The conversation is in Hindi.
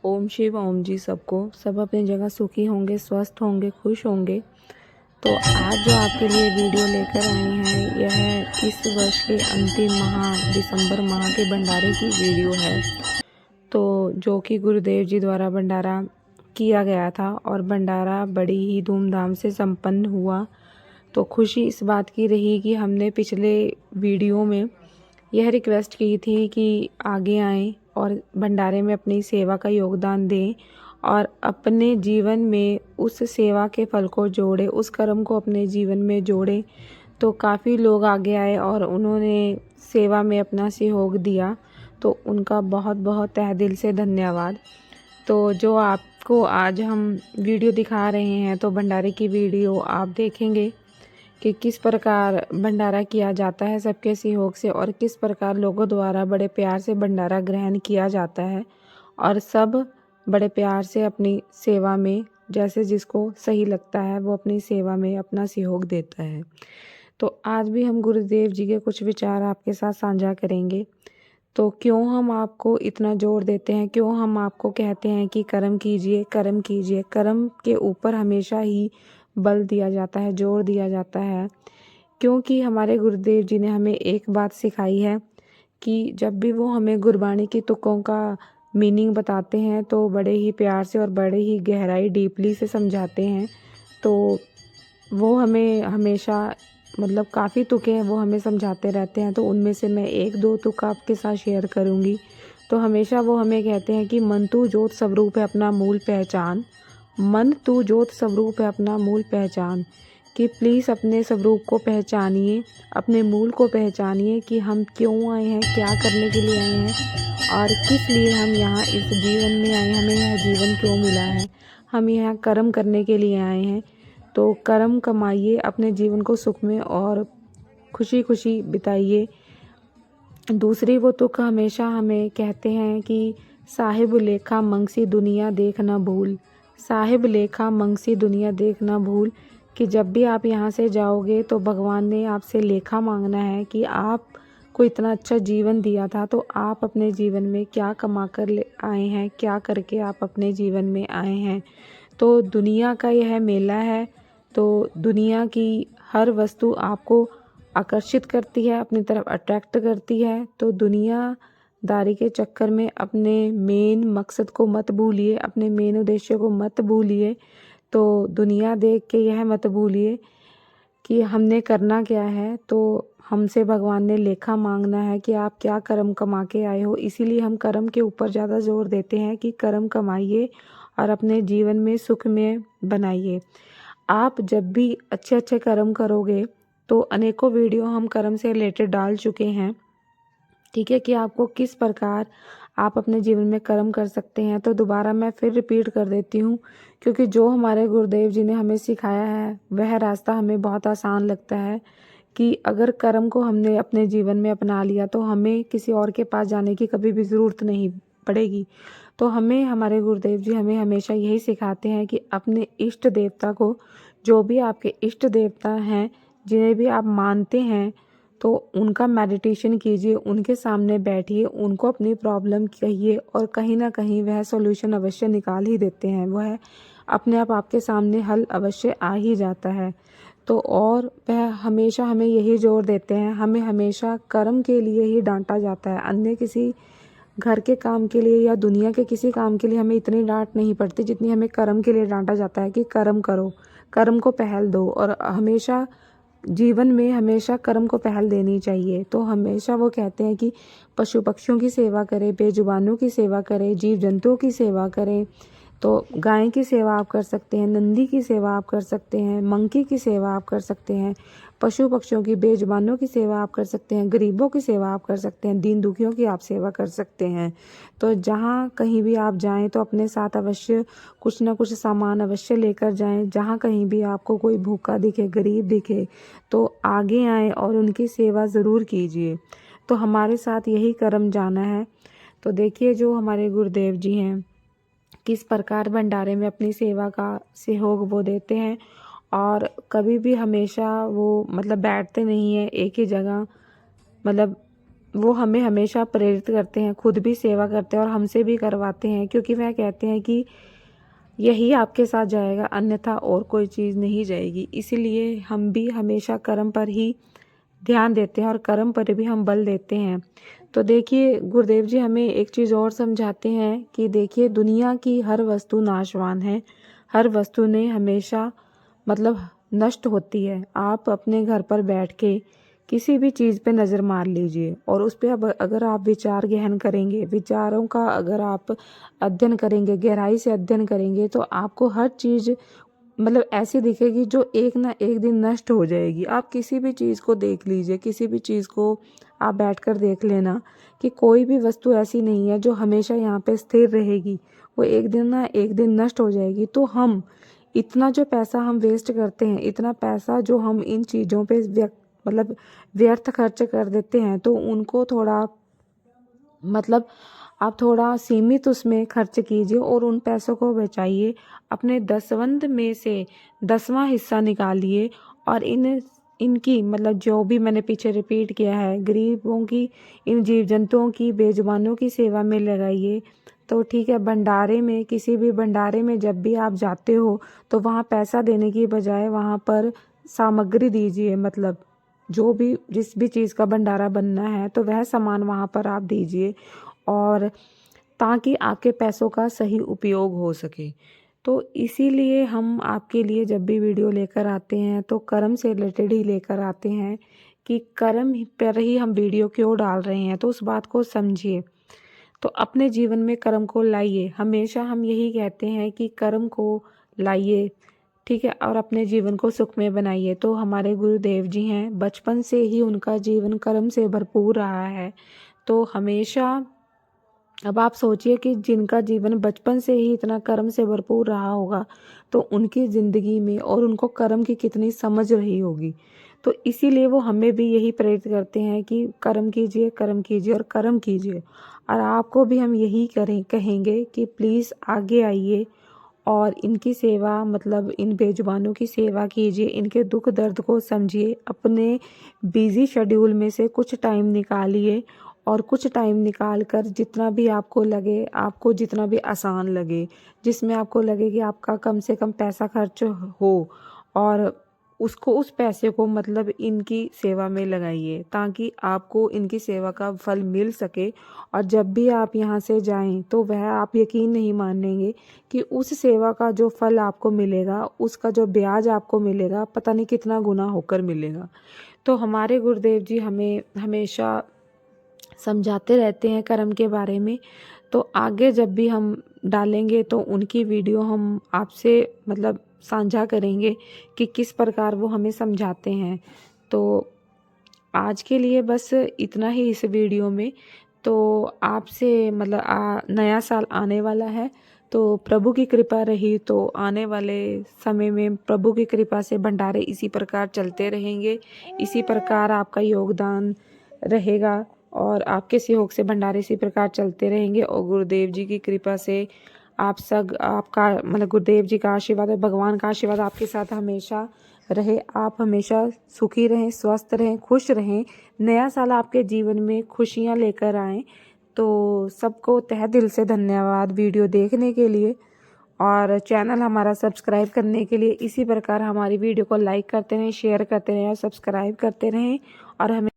ओम शिव ओम जी सबको, सब अपनी जगह सुखी होंगे, स्वस्थ होंगे, खुश होंगे। तो आज जो आपके लिए वीडियो लेकर आए हैं, यह इस वर्ष के अंतिम माह दिसंबर माह के भंडारे की वीडियो है। तो जो कि गुरुदेव जी द्वारा भंडारा किया गया था और भंडारा बड़ी ही धूमधाम से संपन्न हुआ। तो खुशी इस बात की रही कि हमने पिछले वीडियो में यह रिक्वेस्ट की थी कि आगे आएँ और भंडारे में अपनी सेवा का योगदान दें और अपने जीवन में उस सेवा के फल को जोड़ें, उस कर्म को अपने जीवन में जोड़ें। तो काफ़ी लोग आगे आए और उन्होंने सेवा में अपना सहयोग दिया, तो उनका बहुत बहुत तहे दिल से धन्यवाद। तो जो आपको आज हम वीडियो दिखा रहे हैं, तो भंडारे की वीडियो आप देखेंगे कि किस प्रकार भंडारा किया जाता है सबके सहयोग से और किस प्रकार लोगों द्वारा बड़े प्यार से भंडारा ग्रहण किया जाता है और सब बड़े प्यार से अपनी सेवा में, जैसे जिसको सही लगता है वो अपनी सेवा में अपना सहयोग देता है। तो आज भी हम गुरुदेव जी के कुछ विचार आपके साथ साझा करेंगे। तो क्यों हम आपको इतना जोर देते हैं, क्यों हम आपको कहते हैं कि कर्म कीजिए, कर्म कीजिए। कर्म के ऊपर हमेशा ही बल दिया जाता है, जोर दिया जाता है, क्योंकि हमारे गुरुदेव जी ने हमें एक बात सिखाई है कि जब भी वो हमें गुरबाणी की तुकों का मीनिंग बताते हैं तो बड़े ही प्यार से और बड़े ही गहराई डीपली से समझाते हैं। तो वो हमें हमेशा काफ़ी तुकें हैं वो हमें समझाते रहते हैं। तो उनमें से मैं एक दो तुक आपके साथ शेयर करूँगी। तो हमेशा वो हमें कहते हैं कि मन तू जोत स्वरूप है अपना मूल पहचान, मन तू ज्योत स्वरूप है अपना मूल पहचान। कि प्लीज़ अपने स्वरूप को पहचानिए, अपने मूल को पहचानिए कि हम क्यों आए हैं, क्या करने के लिए आए हैं और किस लिए हम यहाँ इस जीवन में आए, हमें यह जीवन क्यों मिला है। हम यहाँ कर्म करने के लिए आए हैं। तो कर्म कमाइए, अपने जीवन को सुख में और खुशी खुशी बिताइए। दूसरी वो तुक हमेशा हमें कहते हैं कि साहिब लेखा मंगसी दुनिया देख न भूल, साहिब लेखा मंगसी दुनिया देख न भूल। कि जब भी आप यहाँ से जाओगे तो भगवान ने आपसे लेखा मांगना है कि आपको इतना अच्छा जीवन दिया था, तो आप अपने जीवन में क्या कमा कर ले आए हैं, क्या करके आप अपने जीवन में आए हैं। तो दुनिया का यह मेला है, तो दुनिया की हर वस्तु आपको आकर्षित करती है, अपनी तरफ अट्रैक्ट करती है। तो दुनियादारी के चक्कर में अपने मेन मकसद को मत भूलिए, अपने मेन उद्देश्य को मत भूलिए। तो दुनिया देख के यह मत भूलिए कि हमने करना क्या है। तो हमसे भगवान ने लेखा मांगना है कि आप क्या कर्म कमा के आए हो। इसीलिए हम कर्म के ऊपर ज़्यादा जोर देते हैं कि कर्म कमाइए और अपने जीवन में सुख में बनाइए। आप जब भी अच्छे अच्छे कर्म करोगे, तो अनेकों वीडियो हम कर्म से रिलेटेड डाल चुके हैं, ठीक है, कि आपको किस प्रकार आप अपने जीवन में कर्म कर सकते हैं। तो दोबारा मैं फिर रिपीट कर देती हूँ, क्योंकि जो हमारे गुरुदेव जी ने हमें सिखाया है वह रास्ता हमें बहुत आसान लगता है कि अगर कर्म को हमने अपने जीवन में अपना लिया तो हमें किसी और के पास जाने की कभी भी ज़रूरत नहीं पड़ेगी। तो हमें हमारे गुरुदेव जी हमें हमेशा यही सिखाते हैं कि अपने इष्ट देवता को, जो भी आपके इष्ट देवता हैं, जिन्हें भी आप मानते हैं, तो उनका मेडिटेशन कीजिए, उनके सामने बैठिए, उनको अपनी प्रॉब्लम कहिए और कहीं ना कहीं वह सॉल्यूशन अवश्य निकाल ही देते हैं। वह अपने आप आपके सामने हल अवश्य आ ही जाता है। तो और वह हमेशा हमें यही जोर देते हैं, हमें हमेशा कर्म के लिए ही डांटा जाता है। अन्य किसी घर के काम के लिए या दुनिया के किसी काम के लिए हमें इतनी डांट नहीं पड़ती जितनी हमें कर्म के लिए डांटा जाता है कि कर्म करो, कर्म को पहल दो। और हमेशा जीवन में हमेशा कर्म को पहल देनी चाहिए। तो हमेशा वो कहते हैं कि पशु पक्षियों की सेवा करें, बेजुबानों की सेवा करें, जीव जंतुओं की सेवा करें। तो गाय की सेवा आप कर सकते हैं, नंदी की सेवा आप कर सकते हैं, मंकी की सेवा आप कर सकते हैं, पशु पक्षियों की, बेजुबानों की सेवा आप कर सकते हैं, गरीबों की सेवा आप कर सकते हैं, दीन दुखियों की आप सेवा कर सकते हैं। तो जहाँ कहीं भी आप जाएं तो अपने साथ अवश्य कुछ ना कुछ सामान अवश्य लेकर जाएं। जहाँ कहीं भी आपको कोई भूखा दिखे, गरीब दिखे, तो आगे आएं और उनकी सेवा ज़रूर कीजिए। तो हमारे साथ यही कर्म जाना है। तो देखिए जो हमारे गुरुदेव जी हैं, किस प्रकार भंडारे में अपनी सेवा का सहयोग वो देते हैं और कभी भी हमेशा वो बैठते नहीं हैं एक ही जगह। मतलब वो हमें हमेशा प्रेरित करते हैं, खुद भी सेवा करते हैं और हमसे भी करवाते हैं, क्योंकि वह कहते हैं कि यही आपके साथ जाएगा, अन्यथा और कोई चीज़ नहीं जाएगी। इसीलिए हम भी हमेशा कर्म पर ही ध्यान देते हैं और कर्म पर भी हम बल देते हैं। तो देखिए, गुरुदेव जी हमें एक चीज़ और समझाते हैं कि देखिए, दुनिया की हर वस्तु नाशवान है, हर वस्तु ने हमेशा मतलब नष्ट होती है। आप अपने घर पर बैठ के किसी भी चीज़ पे नज़र मार लीजिए और उस पे अब अगर आप विचार गहन करेंगे, विचारों का अगर आप अध्ययन करेंगे, गहराई से अध्ययन करेंगे, तो आपको हर चीज़ मतलब ऐसी दिखेगी जो एक ना एक दिन नष्ट हो जाएगी। आप किसी भी चीज़ को देख लीजिए, किसी भी चीज़ को आप बैठकर देख लेना कि कोई भी वस्तु ऐसी नहीं है जो हमेशा यहाँ पे स्थिर रहेगी, वो एक दिन ना एक दिन नष्ट हो जाएगी। तो हम इतना जो पैसा हम वेस्ट करते हैं, इतना पैसा जो हम इन चीज़ों पे मतलब व्यर्थ खर्च कर देते हैं, तो उनको थोड़ा मतलब आप थोड़ा सीमित उसमें खर्च कीजिए और उन पैसों को बचाइए। अपने दसवंध में से 10वां हिस्सा निकालिए और इनकी मतलब जो भी मैंने पीछे रिपीट किया है, गरीबों की, इन जीव जंतुओं की, बेजुबानों की सेवा में लगाइए। तो ठीक है, भंडारे में, किसी भी भंडारे में जब भी आप जाते हो तो वहाँ पैसा देने की बजाय वहाँ पर सामग्री दीजिए। मतलब जो भी जिस भी चीज़ का भंडारा बनना है तो वह सामान वहाँ पर आप दीजिए, और ताकि आपके पैसों का सही उपयोग हो सके। तो इसीलिए हम आपके लिए जब भी वीडियो लेकर आते हैं तो कर्म से रिलेटेड ही लेकर आते हैं कि कर्म पर ही हम वीडियो क्यों डाल रहे हैं, तो उस बात को समझिए। तो अपने जीवन में कर्म को लाइए, हमेशा हम यही कहते हैं कि कर्म को लाइए, ठीक है, और अपने जीवन को सुखमय बनाइए। तो हमारे गुरुदेव जी हैं, बचपन से ही उनका जीवन कर्म से भरपूर रहा है। तो हमेशा अब आप सोचिए कि जिनका जीवन बचपन से ही इतना कर्म से भरपूर रहा होगा, तो उनकी ज़िंदगी में और उनको कर्म की कितनी समझ रही होगी। तो इसीलिए वो हमें भी यही प्रेरित करते हैं कि कर्म कीजिए, कर्म कीजिए और कर्म कीजिए। और आपको भी हम यही कहेंगे कि प्लीज़ आगे आइए और इनकी सेवा, मतलब इन बेजुबानों की सेवा कीजिए, इनके दुख दर्द को समझिए। अपने बिज़ी शेड्यूल में से कुछ टाइम निकालिए और कुछ टाइम निकाल कर जितना भी आपको लगे, आपको जितना भी आसान लगे, जिसमें आपको लगे कि आपका कम से कम पैसा खर्च हो, और उसको, उस पैसे को मतलब इनकी सेवा में लगाइए ताकि आपको इनकी सेवा का फल मिल सके। और जब भी आप यहाँ से जाएं तो वह आप यकीन नहीं मानेंगे कि उस सेवा का जो फल आपको मिलेगा, उसका जो ब्याज आपको मिलेगा, पता नहीं कितना गुना होकर मिलेगा। तो हमारे गुरुदेव जी हमें हमेशा समझाते रहते हैं कर्म के बारे में। तो आगे जब भी हम डालेंगे तो उनकी वीडियो हम आपसे मतलब साझा करेंगे कि किस प्रकार वो हमें समझाते हैं। तो आज के लिए बस इतना ही इस वीडियो में। तो आपसे मतलब नया साल आने वाला है, तो प्रभु की कृपा रही तो आने वाले समय में प्रभु की कृपा से भंडारे इसी प्रकार चलते रहेंगे, इसी प्रकार आपका योगदान रहेगा और आपके सहयोग से भंडारे इसी प्रकार चलते रहेंगे। और गुरुदेव जी की कृपा से आप सब, आपका मतलब गुरुदेव जी का आशीर्वाद और भगवान का आशीर्वाद आपके साथ हमेशा रहे। आप हमेशा सुखी रहें, स्वस्थ रहें, खुश रहें। नया साल आपके जीवन में खुशियाँ लेकर आए। तो सबको तहे दिल से धन्यवाद वीडियो देखने के लिए और चैनल हमारा सब्सक्राइब करने के लिए। इसी प्रकार हमारी वीडियो को लाइक करते रहें, शेयर करते रहें और सब्सक्राइब करते रहें और हमें